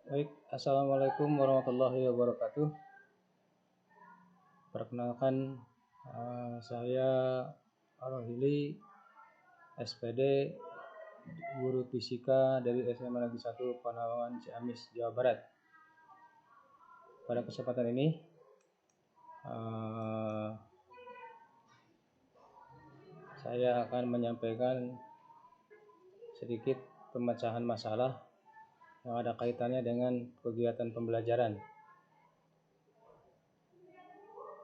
Baik, Assalamualaikum warahmatullahi wabarakatuh. Perkenalkan, saya Rohili, SPD, guru fisika dari SMA Negeri 1 Panawangan Ciamis, Jawa Barat. Pada kesempatan ini, saya akan menyampaikan sedikit pemecahan masalah yang ada kaitannya dengan kegiatan pembelajaran.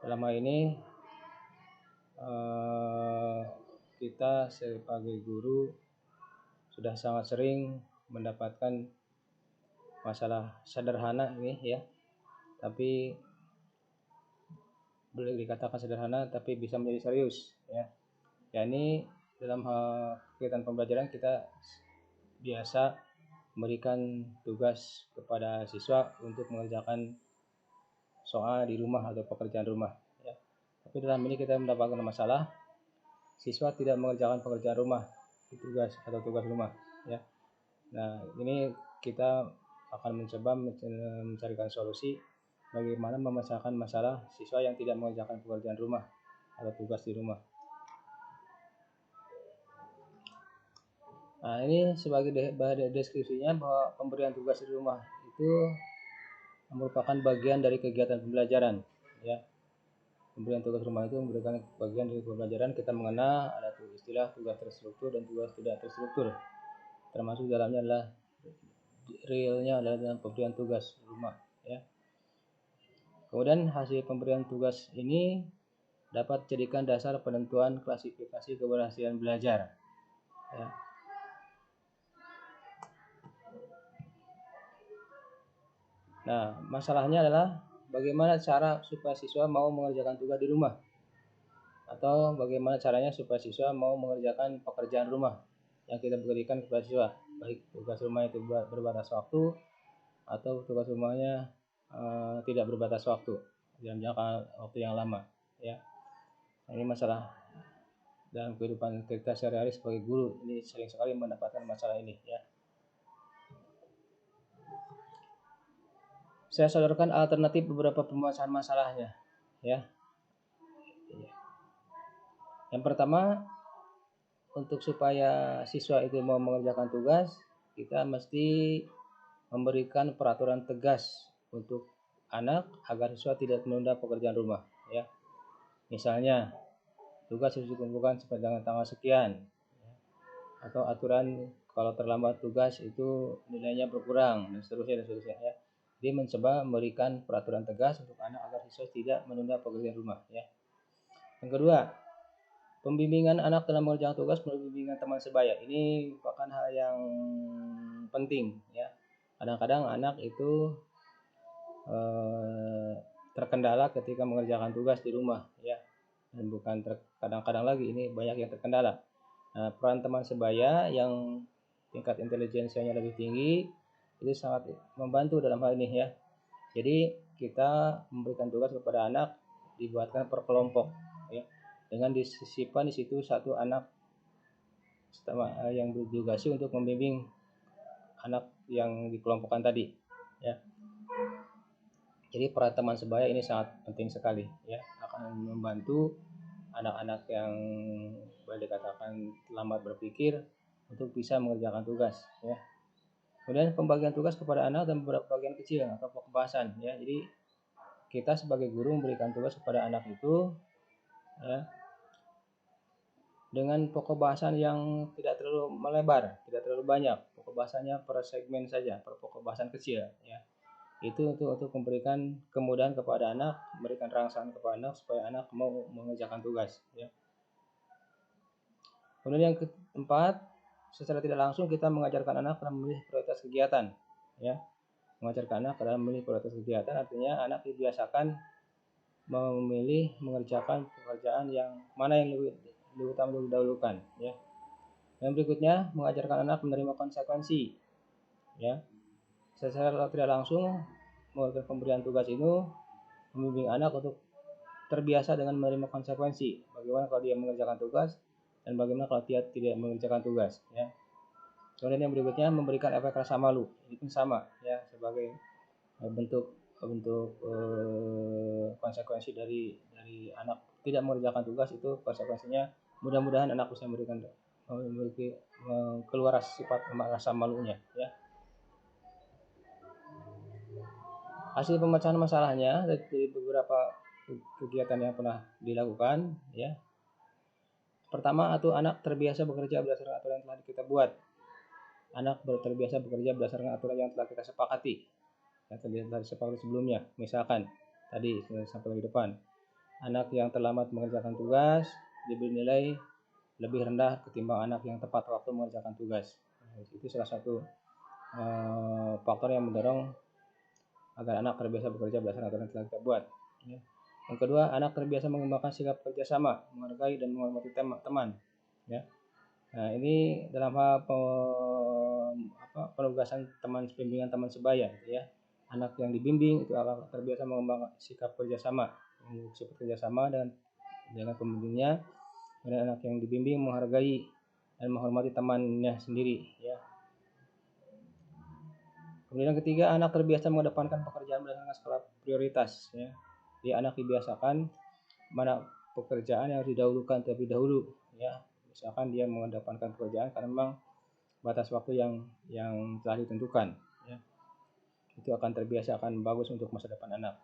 Selama ini kita sebagai guru sudah sangat sering mendapatkan masalah sederhana ini ya, tapi boleh dikatakan sederhana tapi bisa menjadi serius ya. Yakni dalam hal kegiatan pembelajaran kita biasa memberikan tugas kepada siswa untuk mengerjakan soal di rumah atau pekerjaan rumah ya. Tapi dalam ini kita mendapatkan masalah siswa tidak mengerjakan pekerjaan rumah, tugas rumah ya. Nah, ini kita akan mencoba mencarikan solusi bagaimana memecahkan masalah siswa yang tidak mengerjakan pekerjaan rumah atau tugas di rumah. Nah, ini sebagai deskripsinya bahwa pemberian tugas di rumah itu merupakan bagian dari kegiatan pembelajaran ya. Pemberian tugas rumah itu merupakan bagian dari pembelajaran. Kita mengenal ada istilah tugas terstruktur dan tugas tidak terstruktur, termasuk dalamnya adalah realnya adalah dalam pemberian tugas rumah ya. Kemudian hasil pemberian tugas ini dapat dijadikan dasar penentuan klasifikasi keberhasilan belajar ya. Nah, masalahnya adalah bagaimana cara supaya siswa mau mengerjakan tugas di rumah, atau bagaimana caranya supaya siswa mau mengerjakan pekerjaan rumah yang kita berikan kepada siswa, baik tugas rumah itu berbatas waktu atau tugas rumahnya tidak berbatas waktu dalam jangka waktu yang lama ya. Nah, ini masalah dalam kehidupan kita sehari-hari sebagai guru, ini sering sekali mendapatkan masalah ini ya. Saya sodorkan alternatif beberapa pemecahan masalahnya ya. Yang pertama, untuk supaya siswa itu mau mengerjakan tugas, kita mesti memberikan peraturan tegas untuk anak agar siswa tidak menunda pekerjaan rumah ya. Misalnya, tugas harus dikumpulkan sampai dengan tanggal sekian ya. Atau aturan kalau terlambat tugas itu nilainya berkurang dan seterusnya ya. Jadi mencoba memberikan peraturan tegas untuk anak agar siswa tidak menunda pekerjaan rumah ya. Yang kedua, pembimbingan anak dalam mengerjakan tugas melalui bimbingan teman sebaya. Ini merupakan hal yang penting ya. Kadang-kadang anak itu terkendala ketika mengerjakan tugas di rumah ya. Dan bukan kadang-kadang lagi, ini banyak yang terkendala. Nah, peran teman sebaya yang tingkat intelijensianya lebih tinggi itu sangat membantu dalam hal ini ya. Jadi kita memberikan tugas kepada anak dibuatkan per kelompok ya, dengan disisipkan di situ satu anak yang bertugasi untuk membimbing anak yang dikelompokkan tadi ya. Jadi peran teman sebaya ini sangat penting sekali ya, akan membantu anak-anak yang boleh dikatakan lambat berpikir untuk bisa mengerjakan tugas ya. Kemudian pembagian tugas kepada anak dan beberapa bagian kecil atau pembahasan ya. Jadi kita sebagai guru memberikan tugas kepada anak itu ya, dengan pokok bahasan yang tidak terlalu melebar, tidak terlalu banyak. Pokok bahasannya per segmen saja, per pokok bahasan kecil ya. Itu untuk memberikan kemudahan kepada anak, memberikan rangsangan kepada anak supaya anak mau mengerjakan tugas ya. Kemudian yang keempat, secara tidak langsung kita mengajarkan anak dalam memilih prioritas kegiatan ya. Mengajarkan anak dalam memilih prioritas kegiatan artinya anak dibiasakan memilih mengerjakan pekerjaan yang mana yang lebih utama didahulukan ya. Yang berikutnya, mengajarkan anak menerima konsekuensi ya. Secara tidak langsung memberikan pemberian tugas ini membimbing anak untuk terbiasa dengan menerima konsekuensi. Bagaimana kalau dia mengerjakan tugas dan bagaimana kalau dia tidak mengerjakan tugas ya. Kemudian yang berikutnya memberikan efek rasa malu. Ini pun sama ya, sebagai bentuk konsekuensi dari anak tidak mengerjakan tugas. Itu konsekuensinya mudah-mudahan anak bisa memiliki keluar sifat rasa malunya ya. Hasil pemecahan masalahnya dari beberapa kegiatan yang pernah dilakukan ya. Pertama, anak terbiasa bekerja berdasarkan aturan yang telah kita buat. Anak terbiasa bekerja berdasarkan aturan yang telah kita sepakati. Yang telah disepakati sebelumnya. Misalkan tadi sampai di depan, anak yang terlambat mengerjakan tugas diberi nilai lebih rendah ketimbang anak yang tepat waktu mengerjakan tugas. Itu salah satu faktor yang mendorong agar anak terbiasa bekerja berdasarkan aturan yang telah kita buat. Ya. Yang kedua, anak terbiasa mengembangkan sikap kerjasama, menghargai dan menghormati teman. Ya. Nah, ini dalam hal penugasan bimbingan teman sebaya, ya. Anak yang dibimbing itu akan terbiasa mengembangkan sikap kerjasama, dengan pembimbingnya. Dan anak yang dibimbing menghargai dan menghormati temannya sendiri, ya. Kemudian yang ketiga, anak terbiasa mengedepankan pekerjaan berdasarkan skala prioritas, ya. Jadi anak dibiasakan mana pekerjaan yang harus didahulukan terlebih dahulu, ya. Misalkan dia mengedepankan pekerjaan karena memang batas waktu yang telah ditentukan, ya. Itu akan terbiasa, akan bagus untuk masa depan anak.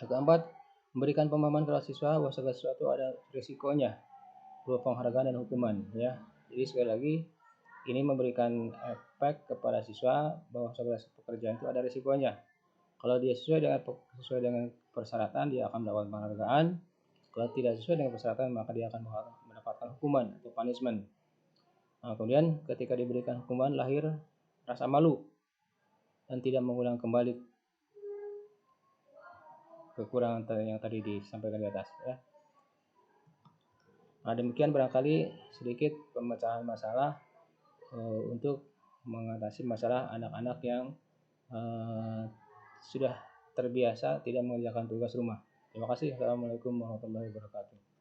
Yang keempat, memberikan pemahaman kepada siswa bahwa segala sesuatu ada risikonya, berupa penghargaan dan hukuman, ya. Jadi sekali lagi, ini memberikan efek kepada siswa bahwa segala pekerjaan itu ada risikonya. Kalau dia sesuai dengan persyaratan, dia akan mendapat penghargaan. Kalau tidak sesuai dengan persyaratan, maka dia akan mendapatkan hukuman atau punishment. Nah, kemudian ketika diberikan hukuman, lahir rasa malu dan tidak mengulang kembali kekurangan yang tadi disampaikan di atas, ya. Nah, demikian barangkali sedikit pemecahan masalah untuk mengatasi masalah anak-anak yang sudah terbiasa tidak mengerjakan tugas rumah. Terima kasih. Assalamualaikum warahmatullahi wabarakatuh.